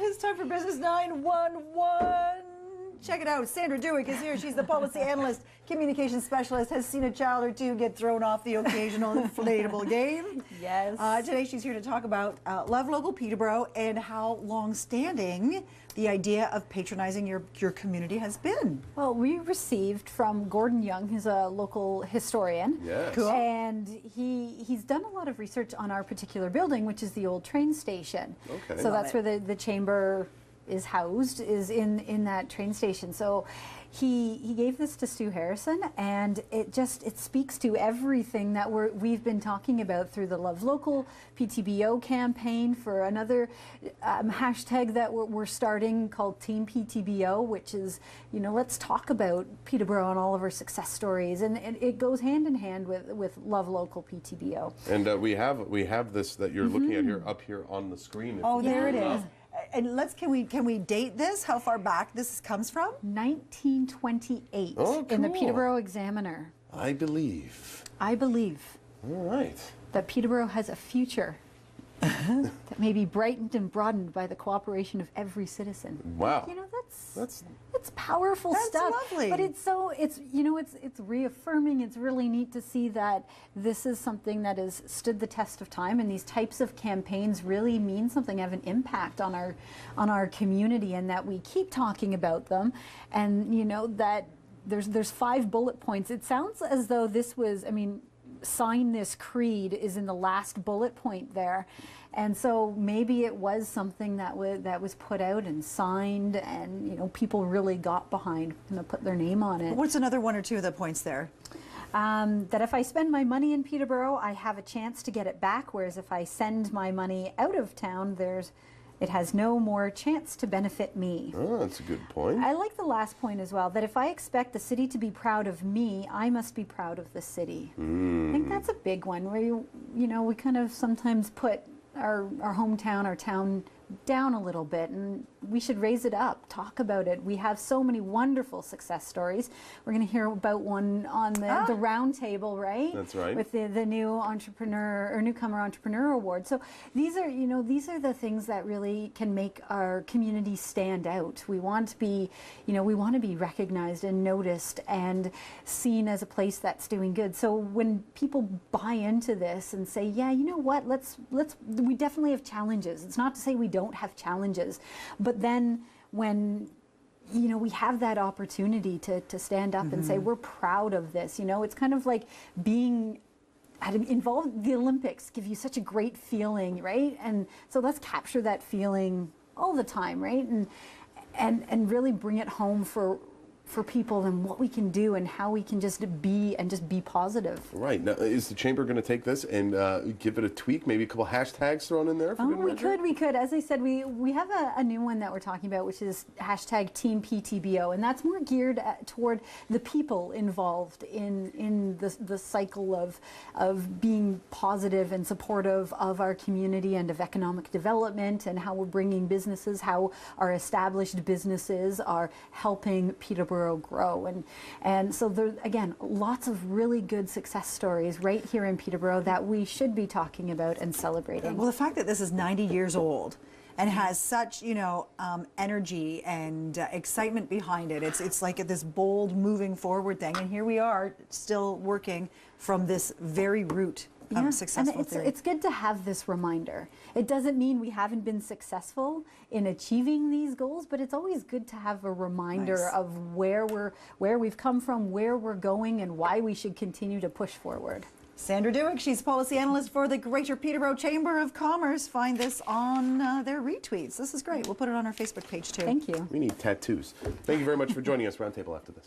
It's time for Business 911. Check it out. Sandra Dueck is here. She's the policy analyst, communications specialist, has seen a child or two get thrown off the occasional inflatable game. Yes. Today she's here to talk about Love Local Peterborough and how long-standing the idea of patronizing your community has been. Well, we received from Gordon Young, who's a local historian. Yes. Cool. And he's done a lot of research on our particular building, which is the old train station. Okay. So Love that's it. where the chamber is housed, is in that train station. So he gave this to Stu Harrison, and it speaks to everything that we've been talking about through the Love Local Ptbo campaign, for another hashtag that we're starting called Team Ptbo, which is, let's talk about Peterborough and all of our success stories, and it goes hand in hand with Love Local Ptbo. And we have this that you're looking at here up here on the screen. Oh, there it Yeah. is. And can we date this? How far back this comes from? 1928 Oh, in the cool. Peterborough Examiner. I believe. I believe All right. that Peterborough has a future that may be brightened and broadened by the cooperation of every citizen. Wow. That's powerful That's stuff. lovely. But it's reaffirming. It's really neat to see that this is something that has stood the test of time, and these types of campaigns really mean something, have an impact on our community, and that we keep talking about them, and that there's 5 bullet points. It sounds as though this was, sign this creed is in the last bullet point there, and so maybe it was something that was put out and signed, and people really got behind and put their name on it. What's another one or two of the points there? That if I spend my money in Peterborough, I have a chance to get it back, whereas if I send my money out of town, it has no more chance to benefit me. Oh, that's a good point. I like the last point as well, that if I expect the city to be proud of me, I must be proud of the city. I think that's a big one, where we kind of sometimes put our hometown, our town down a little bit, and we should raise it up, talk about it. We have so many wonderful success stories. We're going to hear about one on the round table, right? That's right. With the new entrepreneur or newcomer entrepreneur award. So these are the things that really can make our community stand out. We want to be, we want to be recognized and noticed and seen as a place that's doing good. So when people buy into this and say, yeah, you know what, we definitely have challenges. It's not to say we don't have challenges, but then when we have that opportunity to stand up and say we're proud of this, it's kind of like being involved. The Olympics give you such a great feeling, right? And so let's capture that feeling all the time, right? And really bring it home for people, and what we can do and how we can just be positive. Right. Now, is the chamber going to take this and give it a tweak? Maybe a couple hashtags thrown in there? For good measure? We could. As I said, we have a new one that we're talking about, which is hashtag Team Ptbo, and that's more geared toward the people involved in the cycle of being positive and supportive of our community and of economic development, and how we're bringing businesses, how our established businesses are helping Peterborough grow, and so there, again, lots of really good success stories right here in Peterborough that we should be talking about and celebrating. Well, the fact that this is 90 years old and has such, energy and excitement behind it. It's like this bold, moving forward thing, and here we are still working from this very root. Successful and theory. it's good to have this reminder. It doesn't mean we haven't been successful in achieving these goals, but it's always good to have a reminder Nice. of where we've come from, where we're going, and why we should continue to push forward. Sandra Dueck, she's policy analyst for the Greater Peterborough Chamber of Commerce. Find this on their retweets. This is great. We'll put it on our Facebook page too. Thank you. We need tattoos. Thank you very much for joining us. Roundtable after this.